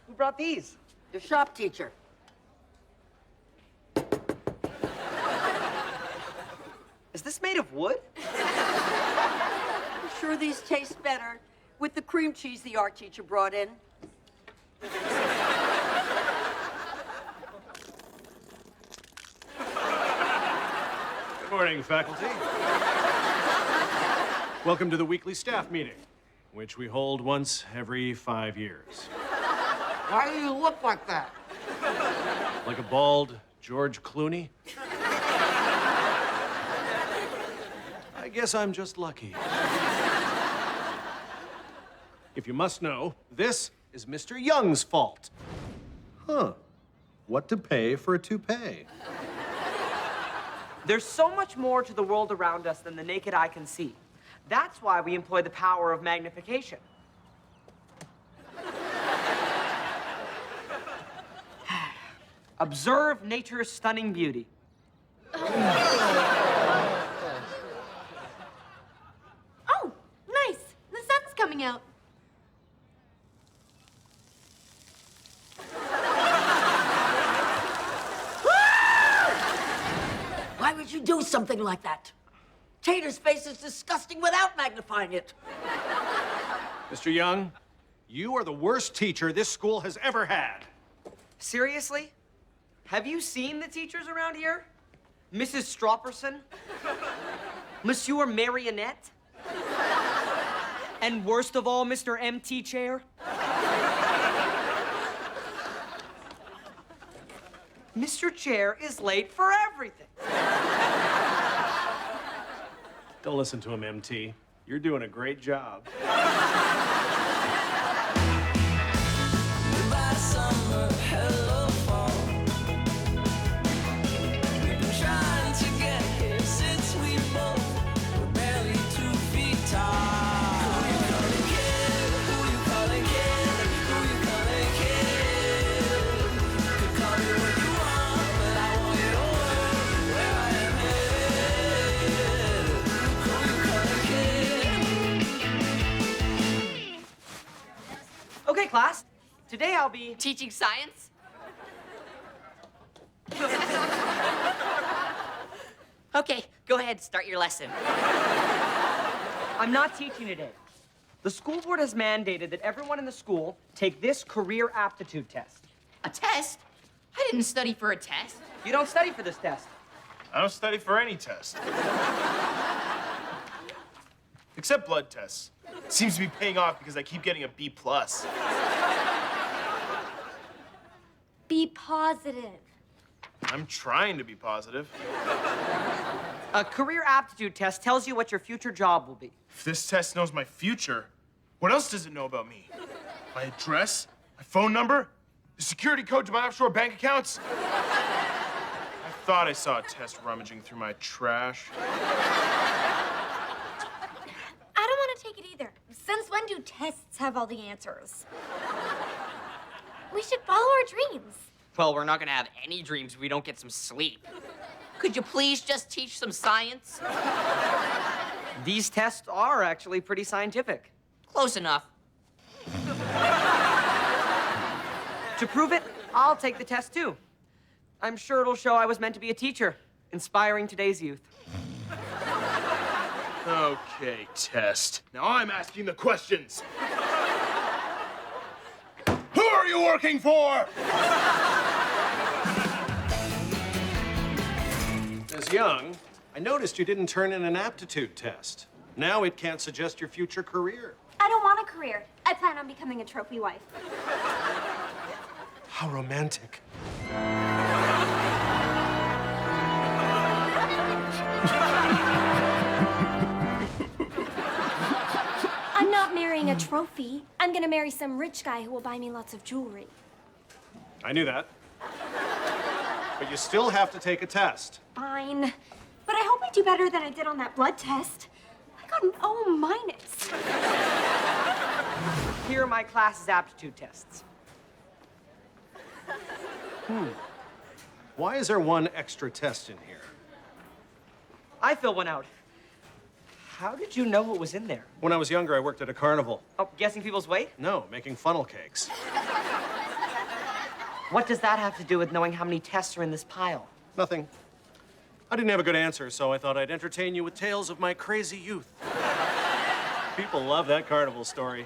Who brought these? Your shop teacher. Is this made of wood? I'm sure these taste better with the cream cheese the art teacher brought in. Good morning, faculty. Welcome to the weekly staff meeting, which we hold once every 5 years. Why do you look like that? Like a bald George Clooney? I guess I'm just lucky. If you must know, this is Mr. Young's fault. Huh. What to pay for a toupee? There's so much more to the world around us than the naked eye can see. That's why we employ the power of magnification. Observe nature's stunning beauty. Oh, nice. The sun's coming out. Why would you do something like that? Tater's face is disgusting without magnifying it. Mr. Young, you are the worst teacher this school has ever had. Seriously? Have you seen the teachers around here? Mrs. Stropperson? Monsieur Marionette? And worst of all, Mr. MT Chair? Mr. Chair is late for everything. Don't listen to him, MT. You're doing a great job. Okay, class. Today I'll be Teaching science? Okay, go ahead, start your lesson. I'm not teaching today. The school board has mandated that everyone in the school take this career aptitude test. A test? I didn't study for a test. You don't study for this test. I don't study for any test. Except blood tests. It seems to be paying off because I keep getting a B+. Be positive. I'm trying to be positive. A career aptitude test tells you what your future job will be. If this test knows my future, what else does it know about me? My address? My phone number? The security code to my offshore bank accounts? I thought I saw a test rummaging through my trash. I don't want to take it either. Since when do tests have all the answers? We should follow our dreams. Well, we're not gonna have any dreams if we don't get some sleep. Could you please just teach some science? These tests are actually pretty scientific. Close enough. To prove it, I'll take the test too. I'm sure it'll show I was meant to be a teacher, inspiring today's youth. Okay, test. Now I'm asking the questions. Who are you working for? Ms. Young, I noticed you didn't turn in an aptitude test. Now it can't suggest your future career. I don't want a career. I plan on becoming a trophy wife. How romantic. I'm not marrying a trophy. I'm gonna marry some rich guy who will buy me lots of jewelry. I knew that. But you still have to take a test. Fine. But I hope I do better than I did on that blood test. I got an O minus. Here are my class's aptitude tests. Why is there one extra test in here? I fill one out. How did you know what was in there? When I was younger, I worked at a carnival. Oh, guessing people's weight? No, making funnel cakes. What does that have to do with knowing how many tests are in this pile? Nothing. I didn't have a good answer, so I thought I'd entertain you with tales of my crazy youth. People love that carnival story.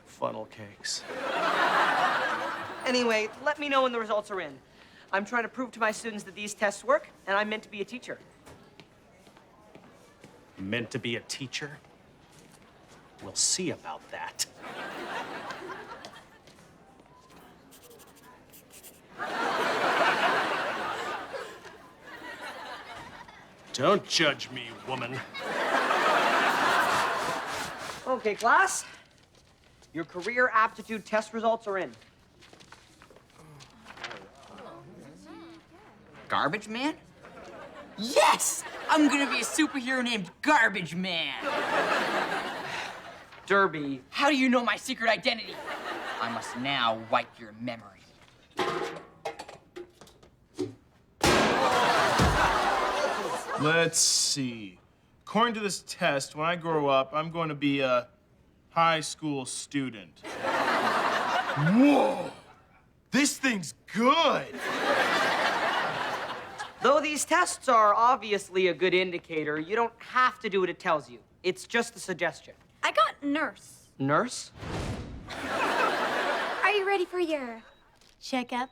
Funnel cakes. Anyway, let me know when the results are in. I'm trying to prove to my students that these tests work, and I'm meant to be a teacher. Meant to be a teacher? We'll see about that. Don't judge me, woman. Okay, class. Your career aptitude test results are in. Garbage Man? Yes! I'm gonna be a superhero named Garbage Man. Derby. How do you know my secret identity? I must now wipe your memory. Let's see. According to this test, when I grow up, I'm going to be a high school student. Whoa! This thing's good! Though these tests are obviously a good indicator, you don't have to do what it tells you. It's just a suggestion. I got nurse. Nurse? Are you ready for your checkup?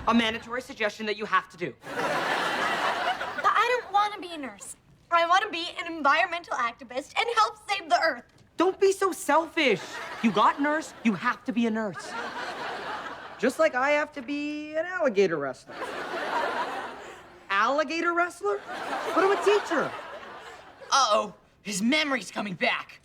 A mandatory suggestion that you have to do. But I don't want to be a nurse. I want to be an environmental activist and help save the earth. Don't be so selfish. You got nurse, you have to be a nurse. Just like I have to be an alligator wrestler. Alligator wrestler? But I'm a teacher. Uh-oh, his memory's coming back.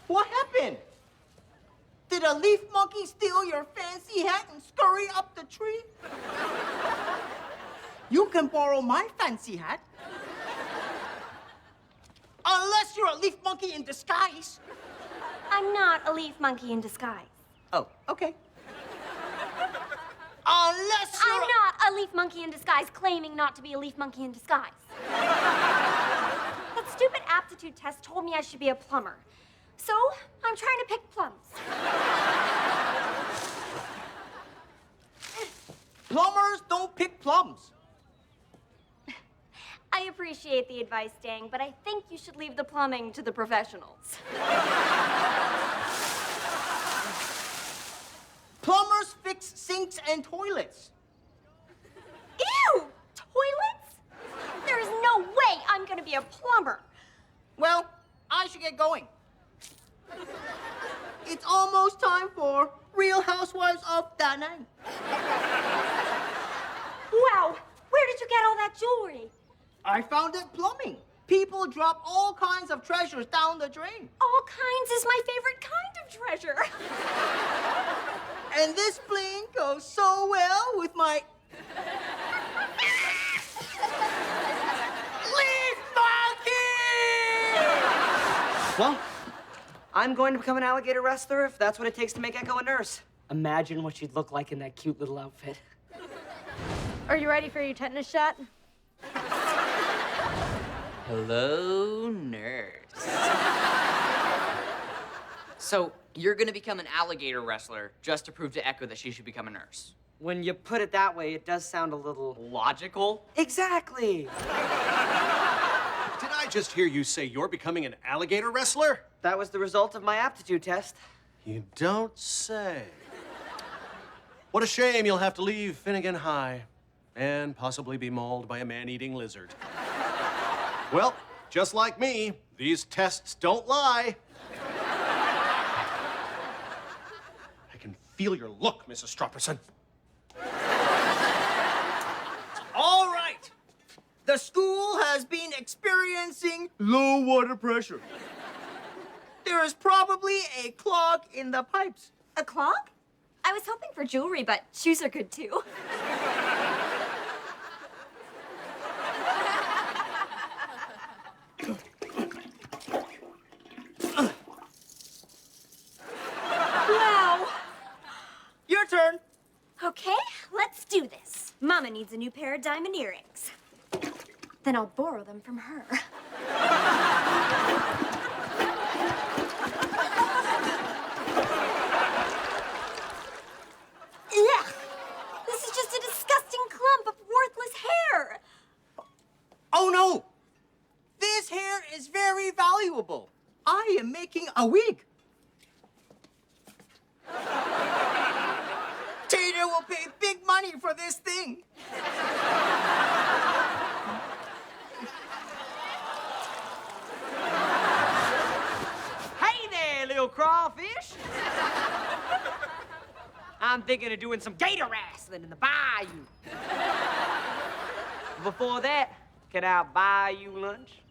What happened? Did a leaf monkey steal your fancy hat and scurry up the tree? You can borrow my fancy hat. Unless you're a leaf monkey in disguise. I'm not a leaf monkey in disguise. Oh, okay. Unless you're I'm not a leaf monkey in disguise claiming not to be a leaf monkey in disguise. That stupid aptitude test told me I should be a plumber. So, I'm trying to pick plums. Plumbers don't pick plums. I appreciate the advice, Dang, but I think you should leave the plumbing to the professionals. Plumbers fix sinks and toilets. Ew! Toilets? There is no way I'm gonna be a plumber. Well, I should get going. It's almost time for Real Housewives of Da Nang. Wow, where did you get all that jewelry? I found it plumbing. People drop all kinds of treasures down the drain. All kinds is my favorite kind of treasure. And this bling goes so well with my... Leaf monkey! Well, I'm going to become an alligator wrestler if that's what it takes to make Echo a nurse. Imagine what she'd look like in that cute little outfit. Are you ready for your tetanus shot? Hello, nurse. So, you're gonna become an alligator wrestler just to prove to Echo that she should become a nurse. When you put it that way, it does sound a little... Logical? Exactly. Did I just hear you say you're becoming an alligator wrestler? That was the result of my aptitude test. You don't say. What a shame you'll have to leave Finnegan High and possibly be mauled by a man-eating lizard. Well, just like me, these tests don't lie. I can feel your look, Mrs. Stropperson. All right. The school has been experiencing low water pressure. There is probably a clog in the pipes. A clog? I was hoping for jewelry, but shoes are good too. Your turn. Mama needs a new pair of diamond earrings. Then I'll borrow them from her. Ugh! This is just a disgusting clump of worthless hair. Oh no! This hair is very valuable. I am making a wig. Tater will pay big money for this thing. Hey there, little crawfish. I'm thinking of doing some gator wrestling in the bayou. Before that, can I buy you lunch?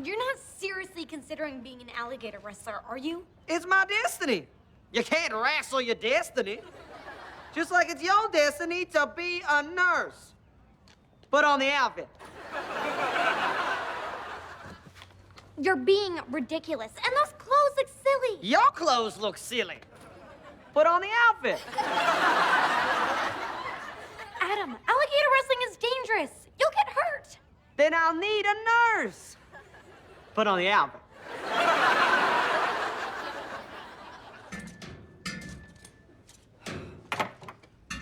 You're not seriously considering being an alligator wrestler, are you? It's my destiny. You can't wrestle your destiny. Just like it's your destiny to be a nurse. Put on the outfit. You're being ridiculous, and those clothes look silly. Your clothes look silly. Put on the outfit. Adam, alligator wrestling is dangerous. You'll get hurt. Then I'll need a nurse. Put on the outfit.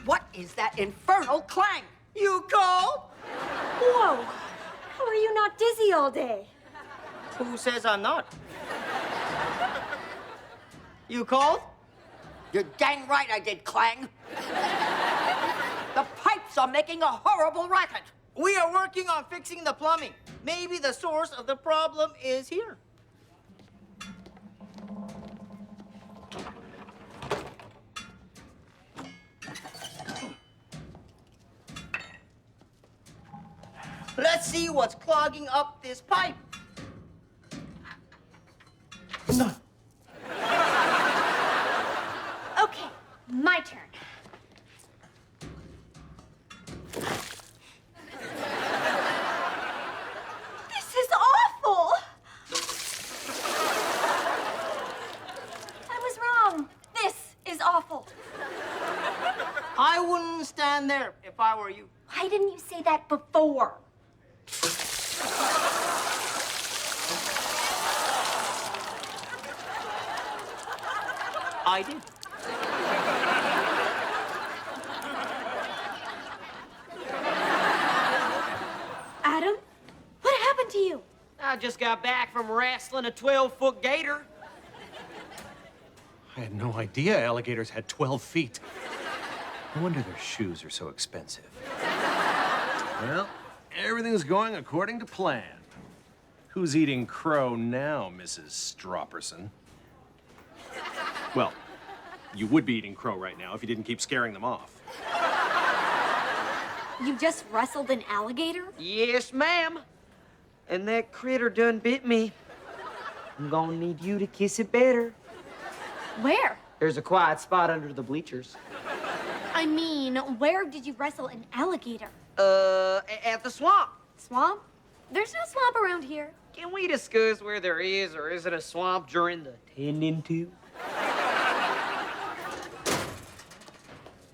What is that infernal clang? You called? Whoa. How are you not dizzy all day? Who says I'm not? You called? You're dang right I did, Clang. The pipes are making a horrible racket. We are working on fixing the plumbing. Maybe the source of the problem is here. Let's see what's clogging up this pipe. Okay, my turn. This is awful. I was wrong. This is awful. I wouldn't stand there if I were you. Why didn't you say that before? I did. Adam, what happened to you? I just got back from wrestling a 12-foot gator. I had no idea alligators had 12 feet. No wonder their shoes are so expensive. Well, everything's going according to plan. Who's eating crow now, Mrs. Stropperson? Well, you would be eating crow right now if you didn't keep scaring them off. You just wrestled an alligator? Yes, ma'am. And that critter done bit me. I'm gonna need you to kiss it better. Where? There's a quiet spot under the bleachers. I mean, where did you wrestle an alligator? At the swamp. Swamp? There's no swamp around here. Can we discuss where there is or isn't a swamp during the tending to?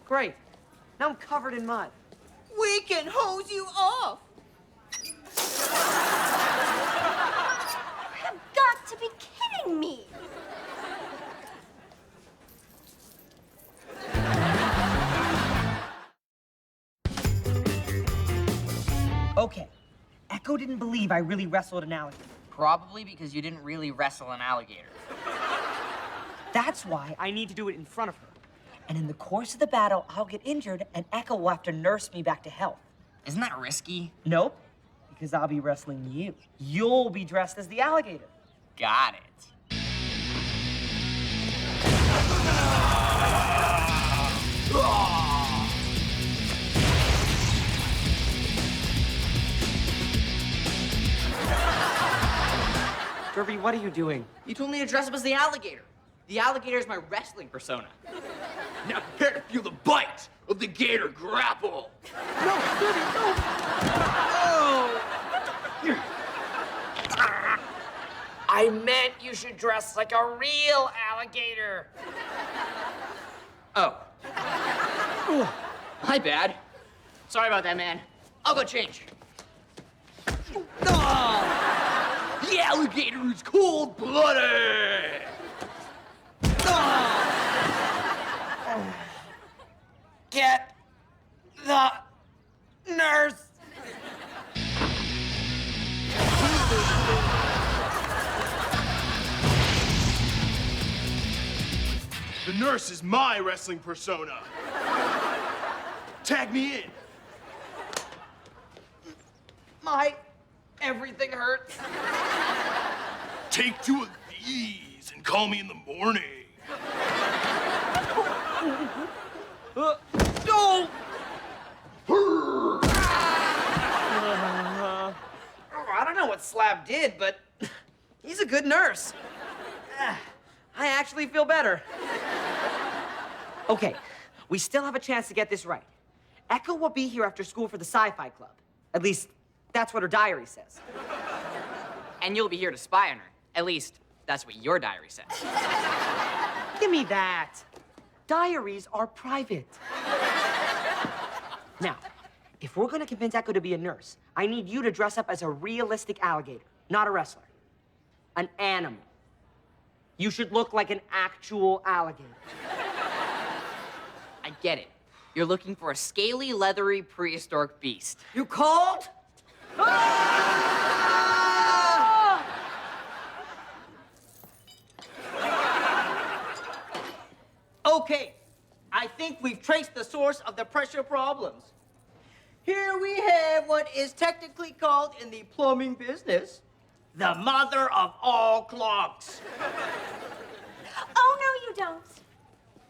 Great. Now I'm covered in mud. We can hose you off. You've got to be kidding me. Okay. Echo didn't believe I really wrestled an alligator. Probably because you didn't really wrestle an alligator. That's why I need to do it in front of her. And in the course of the battle, I'll get injured, and Echo will have to nurse me back to health. Isn't that risky? Nope, because I'll be wrestling you. You'll be dressed as the alligator. Got it. Derby, what are you doing? You told me to dress up as the alligator. The alligator is my wrestling persona. Now prepare to feel the bite of the gator grapple. I meant you should dress like a real alligator. Oh. My bad. Sorry about that, man. I'll go change. The alligator is cold-blooded! Get the nurse. The nurse is my wrestling persona. Tag me in. Everything hurts. Take 2 of these and call me in the morning. No! I don't know what Slab did, but he's a good nurse. I actually feel better. Okay, we still have a chance to get this right. Echo will be here after school for the sci-fi club. At least, that's what her diary says. And you'll be here to spy on her. At least, that's what your diary says. Give me that. Diaries are private. Now, if we're gonna convince Echo to be a nurse, I need you to dress up as a realistic alligator, not a wrestler. An animal. You should look like an actual alligator. I get it. You're looking for a scaly, leathery, prehistoric beast. You called? Okay, I think we've traced the source of the pressure problems. Here we have what is technically called in the plumbing business, the mother of all clogs. Oh, no, you don't.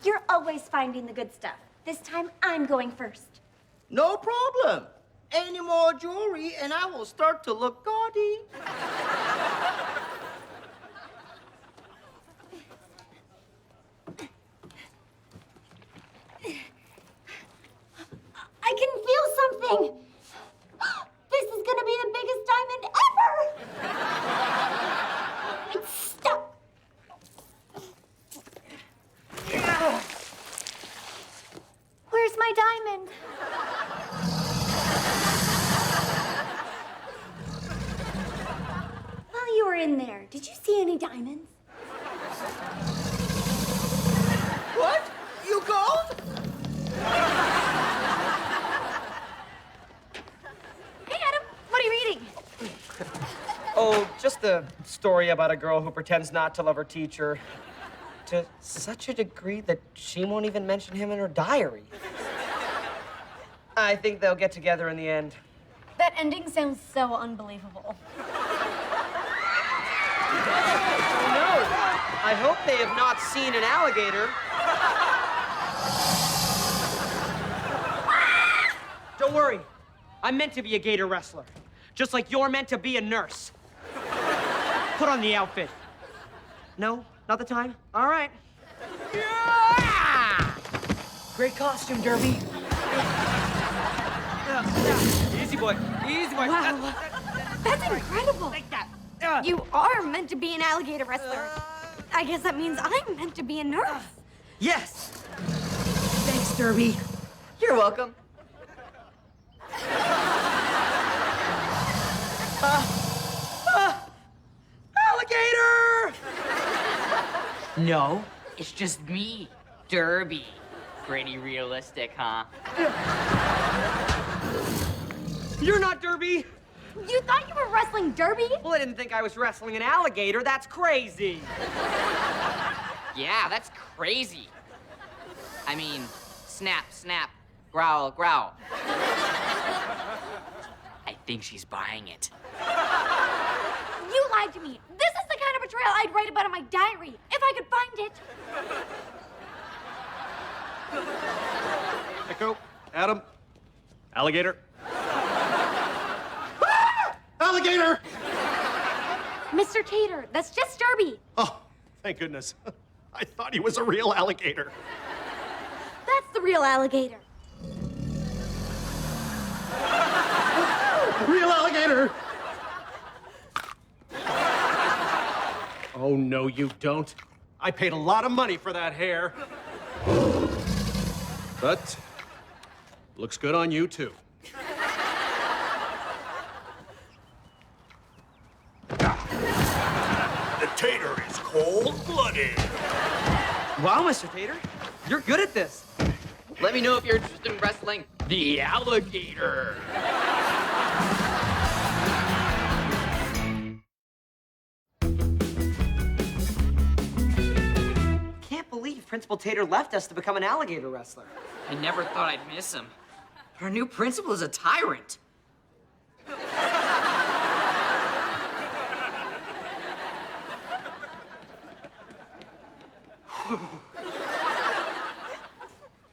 You're always finding the good stuff. This time, I'm going first. No problem. Any more jewelry and I will start to look gaudy. I can feel something. This is gonna be the biggest diamond ever. It's stuck. Where's my diamond? While you were in there, did you see any diamonds? What? You called? Hey, Adam, what are you reading? Oh, just a story about a girl who pretends not to love her teacher to such a degree that she won't even mention him in her diary. I think they'll get together in the end. That ending sounds so unbelievable. No, I hope they have not seen an alligator. Don't worry, I'm meant to be a gator wrestler, just like you're meant to be a nurse. Put on the outfit. No, not the time? All right. Yeah! Great costume, Derby. Easy boy, easy boy. Wow, that's incredible. Like that. You are meant to be an alligator wrestler. I guess that means I'm meant to be a nurse. Yes. Thanks, Derby. You're welcome. Alligator! No, it's just me, Derby. Pretty realistic, huh? You're not Derby. You thought you were wrestling Derby? Well, I didn't think I was wrestling an alligator. That's crazy. Yeah, that's crazy. I mean, snap, snap, growl, growl. I think she's buying it. You lied to me. This is the kind of betrayal I'd write about in my diary, if I could find it. Echo, Adam, alligator. Alligator! Mr. Tater, that's just Derby. Oh, thank goodness. I thought he was a real alligator. That's the real alligator. Real alligator! Oh, no, you don't. I paid a lot of money for that hair. But Looks good on you, too. The tater is cold-blooded. Wow, Mr. Tater, you're good at this. Let me know if you're interested in wrestling the Alligator. Can't believe Principal Tater left us to become an alligator wrestler. I never thought I'd miss him. Our new principal is a tyrant.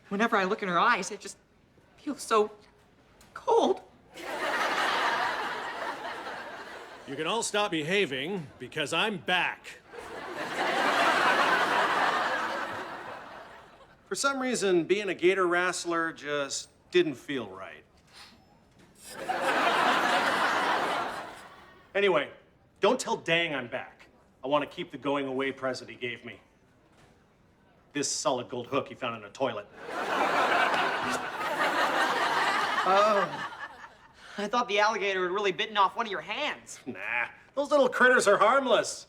Whenever I look in her eyes, I just feel so cold. You can all stop behaving because I'm back. For some reason, being a gator wrestler just didn't feel right. Anyway, don't tell Dang I'm back. I want to keep the going away present he gave me. This solid gold hook he found in a toilet. Oh. I thought the alligator had really bitten off one of your hands. Nah, those little critters are harmless.